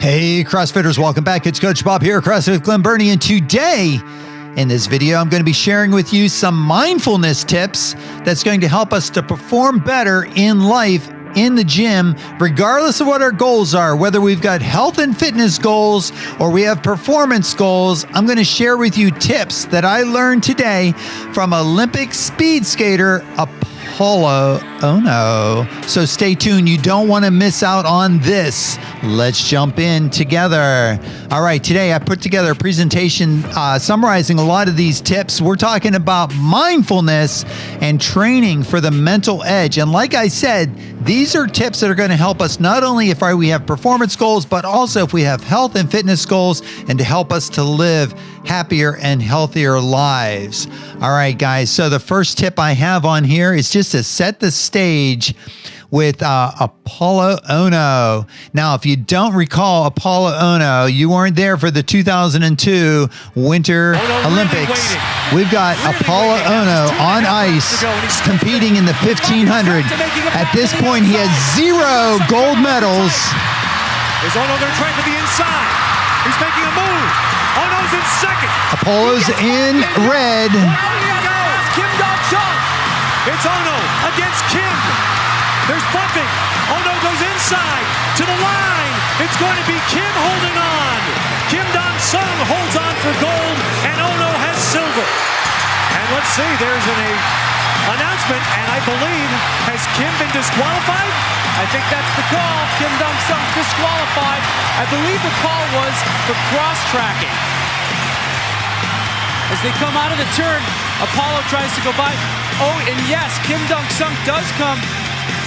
Hey, CrossFitters, welcome back. It's Coach Bob here, CrossFit Glen Burnie, and today in this video, I'm going to be sharing with you some mindfulness tips that's going to help us to perform better in life, in the gym, regardless of what our goals are, whether we've got health and fitness goals or we have performance goals. I'm going to share with you tips that I learned today from Olympic speed skater Apolo. Ohno. So stay tuned. You don't want to miss out on this. Let's jump in together. All right, today I put together a presentation summarizing a lot of these tips. We're talking about mindfulness and training for the mental edge. And like I said, these are tips that are going to help us not only if we have performance goals, but also if we have health and fitness goals, and to help us to live happier and healthier lives. All right, guys. So the first tip I have on here is just to set the stage with Apolo Ohno. Now, if you don't recall Apolo Ohno, you weren't there for the 2002 Winter Olympics. We've got Apolo Ohno on ice competing in the 1500. At this point, he has 0 gold medals. Is Ohno going to try for the inside? He's making a move. Ohno's in second. Apolo's in red. Kim Dong-sung. It's Ohno against Kim. There's bumping. Ohno goes inside to the line. It's going to be Kim holding on. Kim Dong-sung holds on for gold, and Ohno has silver. And let's see, there's an announcement, and I believe, has Kim been disqualified? I think that's the call. Kim Dong-sung disqualified. I believe the call was for cross-tracking. As they come out of the turn, Apolo tries to go by. Oh, and yes, Kim Dong-sung does come.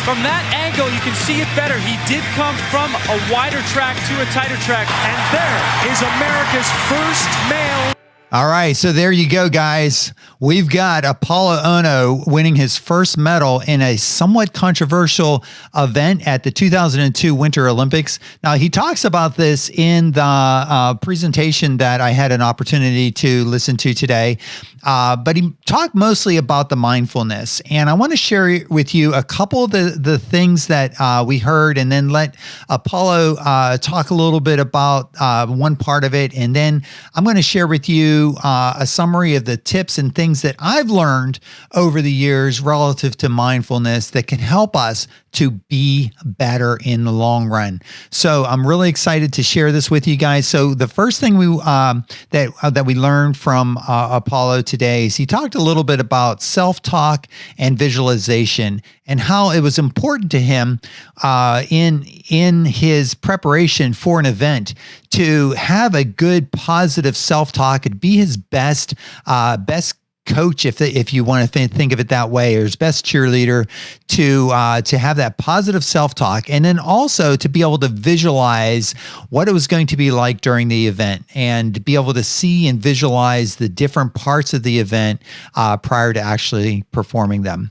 From that angle, you can see it better. He did come from a wider track to a tighter track. And there is America's first male. All right, so there you go, guys. We've got Apolo Ohno winning his first medal in a somewhat controversial event at the 2002 Winter Olympics. Now, he talks about this in the presentation that I had an opportunity to listen to today, but he talked mostly about the mindfulness. And I want to share with you a couple of the things that we heard, and then let Apolo talk a little bit about one part of it. And then I'm going to share with you a summary of the tips and things that I've learned over the years relative to mindfulness that can help us to be better in the long run. So I'm really excited to share this with you guys. So the first thing that we learned from Apolo today is he talked a little bit about self-talk and visualization, and how it was important to him in his preparation for an event to have a good positive self-talk and be his best coach, if you want to think of it that way, or his best cheerleader, to have that positive self-talk, and then also to be able to visualize what it was going to be like during the event, and to be able to see and visualize the different parts of the event prior to actually performing them.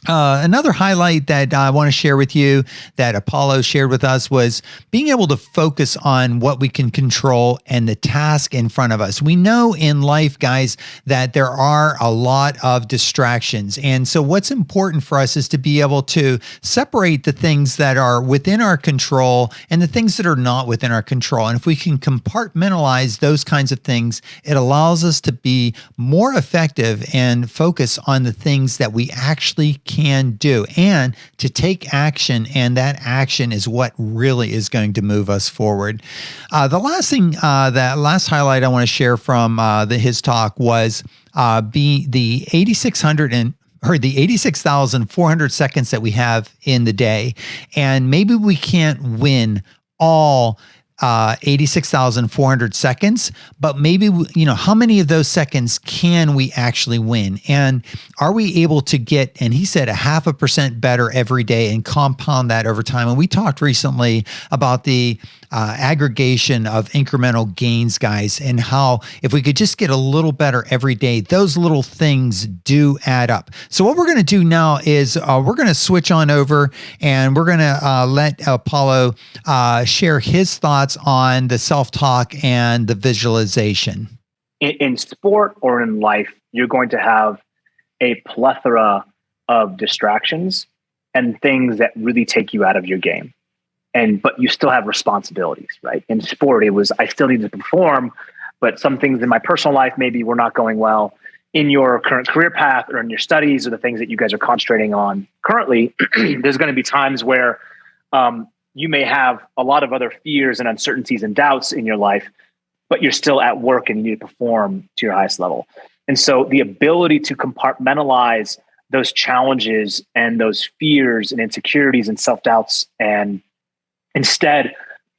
Another highlight that I want to share with you that Apolo shared with us was being able to focus on what we can control and the task in front of us. We know in life, guys, that there are a lot of distractions. And so what's important for us is to be able to separate the things that are within our control and the things that are not within our control. And if we can compartmentalize those kinds of things, it allows us to be more effective and focus on the things that we actually can do, and to take action, and that action is what really is going to move us forward. The last thing, that last highlight I want to share from his talk was the 86,400 seconds that we have in the day, and maybe we can't win all 86,400 seconds, but maybe, how many of those seconds can we actually win? And are we able to get, and he said 0.5% better every day, and compound that over time? And we talked recently about the aggregation of incremental gains, guys, and how if we could just get a little better every day, those little things do add up. So what we're going to do now is we're going to switch on over, and we're going to let Apolo share his thoughts on the self-talk and the visualization. In sport or in life, you're going to have a plethora of distractions and things that really take you out of your game. but you still have responsibilities, right? In sport, it was, I still need to perform, but some things in my personal life maybe were not going well. In your current career path or in your studies or the things that you guys are concentrating on currently, there's going to be times where you may have a lot of other fears and uncertainties and doubts in your life, but you're still at work and you need to perform to your highest level. And so the ability to compartmentalize those challenges and those fears and insecurities and self-doubts and instead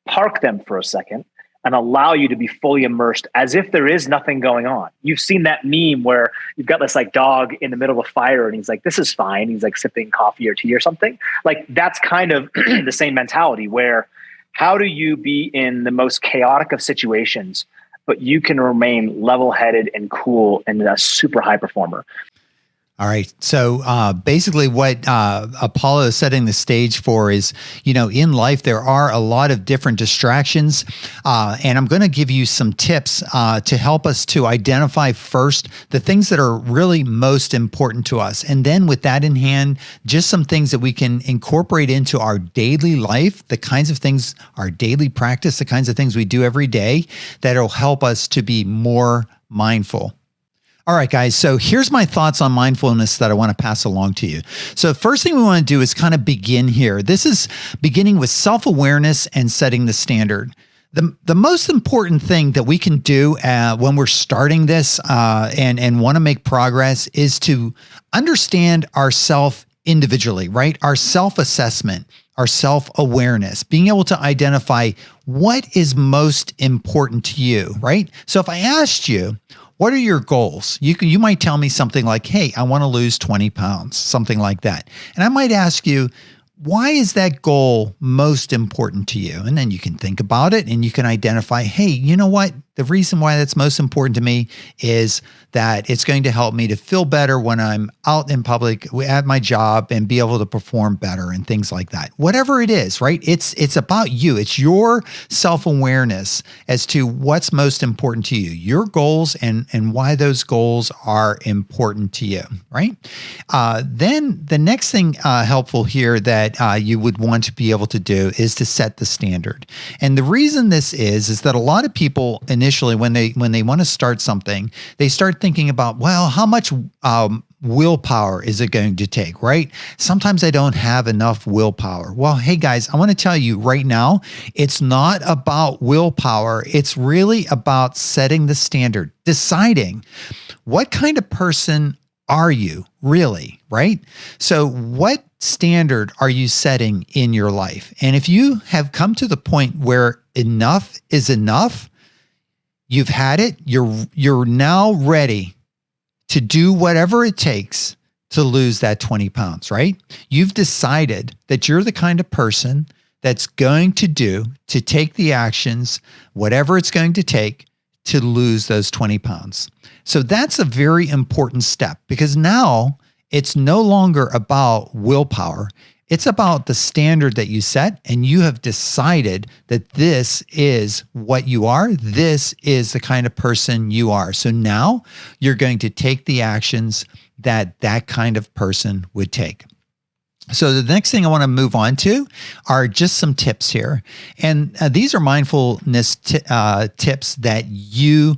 park them for a second and allow you to be fully immersed as if there is nothing going on. You've seen that meme where you've got this like dog in the middle of a fire and he's like, this is fine. He's like sipping coffee or tea or something. Like that's kind of the same mentality where how do you be in the most chaotic of situations, but you can remain level-headed and cool and a super high performer? All right. So basically what Apolo is setting the stage for is, in life, there are a lot of different distractions. And I'm going to give you some tips to help us to identify first the things that are really most important to us. And then with that in hand, just some things that we can incorporate into our daily life, the kinds of things, our daily practice, the kinds of things we do every day that'll help us to be more mindful. All right, guys. So here's my thoughts on mindfulness that I want to pass along to you. So first thing we want to do is kind of begin here. This is beginning with self-awareness and setting the standard. The most important thing that we can do when we're starting this and want to make progress is to understand ourself individually, right? Our self-assessment, our self-awareness, being able to identify what is most important to you, right? So if I asked you, what are your goals? You might tell me something like, hey, I want to lose 20 pounds, something like that. And I might ask you, why is that goal most important to you? And then you can think about it and you can identify, hey, you know what? The reason why that's most important to me is that it's going to help me to feel better when I'm out in public at my job and be able to perform better and things like that. Whatever it is, right? It's about you. It's your self-awareness as to what's most important to you, your goals and why those goals are important to you, right? Then the next thing helpful here that you would want to be able to do is to set the standard. And the reason this is that a lot of people initially, when they want to start something, they start thinking about, well, how much willpower is it going to take, right? Sometimes I don't have enough willpower. Well, hey guys, I want to tell you right now, it's not about willpower. It's really about setting the standard, deciding what kind of person are you really, right? So what standard are you setting in your life? And if you have come to the point where enough is enough, you've had it, you're now ready to do whatever it takes to lose that 20 pounds, right? You've decided that you're the kind of person that's going to take the actions, whatever it's going to take to lose those 20 pounds. So that's a very important step because now it's no longer about willpower. It's about the standard that you set, and you have decided that this is what you are. This is the kind of person you are. So now you're going to take the actions that that kind of person would take. So the next thing I want to move on to are just some tips here. And these are mindfulness tips that you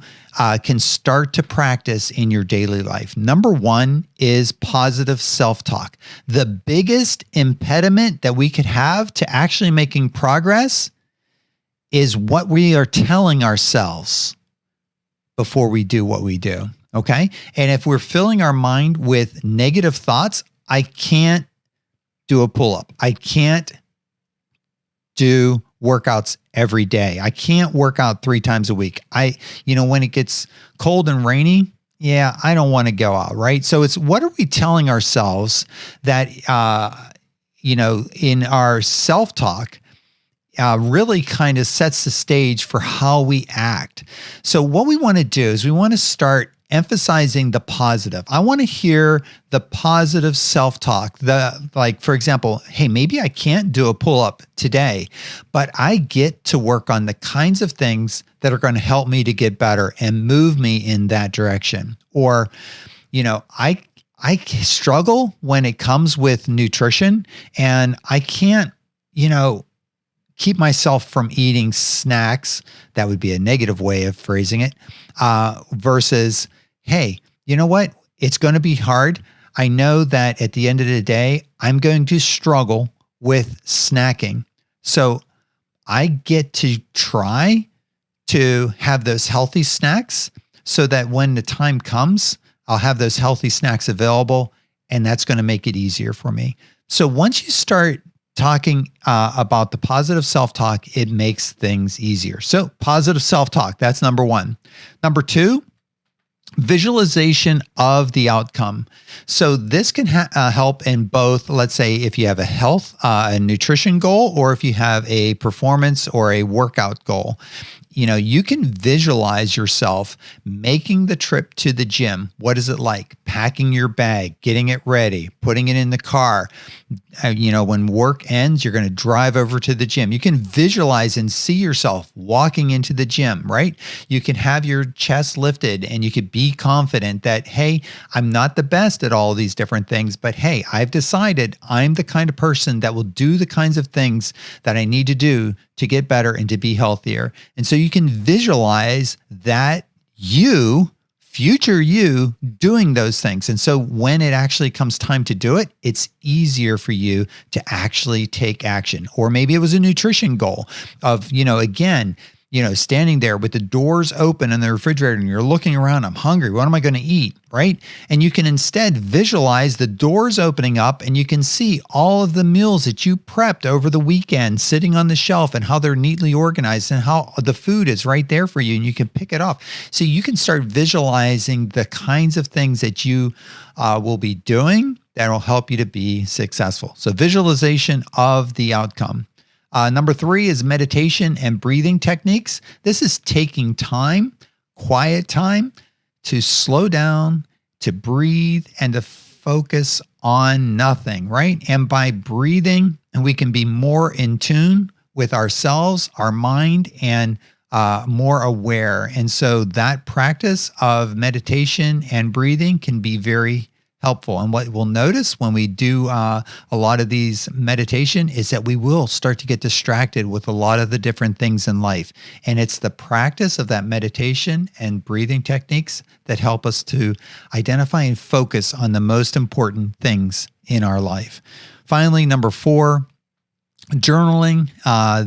can start to practice in your daily life. Number one is positive self-talk. The biggest impediment that we could have to actually making progress is what we are telling ourselves before we do what we do, okay? And if we're filling our mind with negative thoughts, I can't do a pull-up. I can't do workouts every day. I can't work out 3 times a week. When it gets cold and rainy, I don't want to go out, right? So it's what are we telling ourselves that, in our self-talk, really kind of sets the stage for how we act. So what we want to do is we want to start emphasizing the positive. I want to hear the positive self-talk. For example, hey, maybe I can't do a pull-up today, but I get to work on the kinds of things that are going to help me to get better and move me in that direction. Or, I struggle when it comes with nutrition and I can't, keep myself from eating snacks. That would be a negative way of phrasing it, versus, hey, you know what? It's going to be hard. I know that at the end of the day, I'm going to struggle with snacking. So I get to try to have those healthy snacks so that when the time comes, I'll have those healthy snacks available, and that's going to make it easier for me. So once you start talking about the positive self-talk, it makes things easier. So positive self-talk, that's number one. Number two, visualization of the outcome. So this can help in both, let's say if you have a health and nutrition goal, or if you have a performance or a workout goal. You know, you can visualize yourself making the trip to the gym. What is it like? Packing your bag, getting it ready, putting it in the car. When work ends, you're going to drive over to the gym. You can visualize and see yourself walking into the gym, right? You can have your chest lifted and you could be confident that, hey, I'm not the best at all these different things, but hey, I've decided I'm the kind of person that will do the kinds of things that I need to do to get better and to be healthier. And so you can visualize that future you doing those things. And so when it actually comes time to do it, it's easier for you to actually take action. Or maybe it was a nutrition goal of, standing there with the doors open in the refrigerator and you're looking around, I'm hungry. What am I going to eat? Right? And you can instead visualize the doors opening up and you can see all of the meals that you prepped over the weekend sitting on the shelf and how they're neatly organized and how the food is right there for you and you can pick it off. So you can start visualizing the kinds of things that you will be doing that will help you to be successful. So visualization of the outcome. Number three is meditation and breathing techniques. This is taking time, quiet time, to slow down, to breathe, and to focus on nothing, right? And by breathing, we can be more in tune with ourselves, our mind, and more aware. And so that practice of meditation and breathing can be very helpful. And what we'll notice when we do a lot of these meditation is that we will start to get distracted with a lot of the different things in life. And it's the practice of that meditation and breathing techniques that help us to identify and focus on the most important things in our life. Finally, number four, journaling.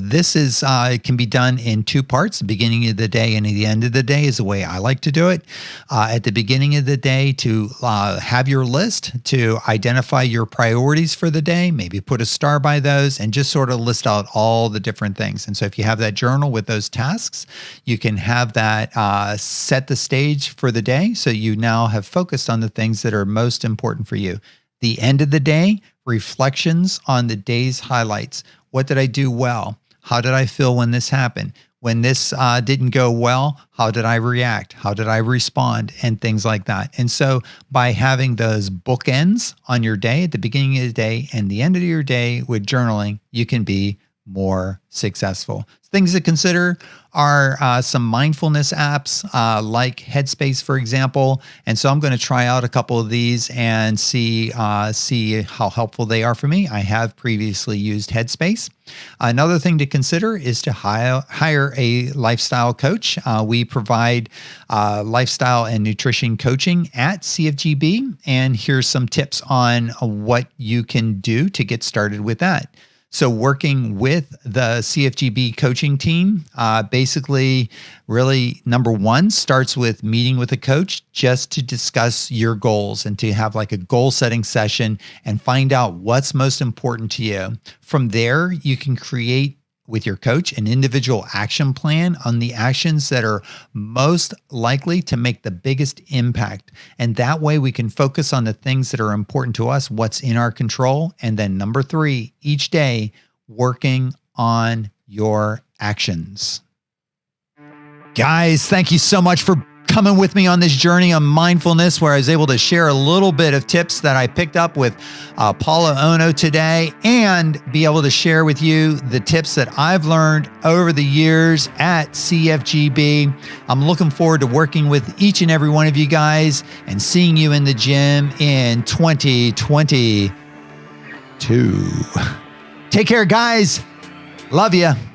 This is can be done in two parts. The beginning of the day and the end of the day is the way I like to do it. At the beginning of the day, to have your list, to identify your priorities for the day, maybe put a star by those, and just sort of list out all the different things. And so if you have that journal with those tasks, you can have that set the stage for the day. So you now have focused on the things that are most important for you. The end of the day, reflections on the day's highlights. What did I do well? How did I feel when this happened? When this didn't go well, how did I react? How did I respond? And things like that. And so by having those bookends on your day, at the beginning of the day and the end of your day with journaling, you can be more successful. Things to consider are some mindfulness apps like Headspace, for example. And so I'm going to try out a couple of these and see how helpful they are for me. I have previously used Headspace. Another thing to consider is to hire a lifestyle coach. We provide lifestyle and nutrition coaching at CFGB. And here's some tips on what you can do to get started with that. So working with the CFGB coaching team, basically really number one starts with meeting with a coach just to discuss your goals and to have like a goal setting session and find out what's most important to you. From there, you can create with your coach an individual action plan on the actions that are most likely to make the biggest impact. And that way we can focus on the things that are important to us, what's in our control. And then number three, each day working on your actions. Guys, thank you so much for coming with me on this journey on mindfulness, where I was able to share a little bit of tips that I picked up with Apolo Ohno today, and be able to share with you the tips that I've learned over the years at CFGB. I'm looking forward to working with each and every one of you guys and seeing you in the gym in 2022. Take care, guys. Love you.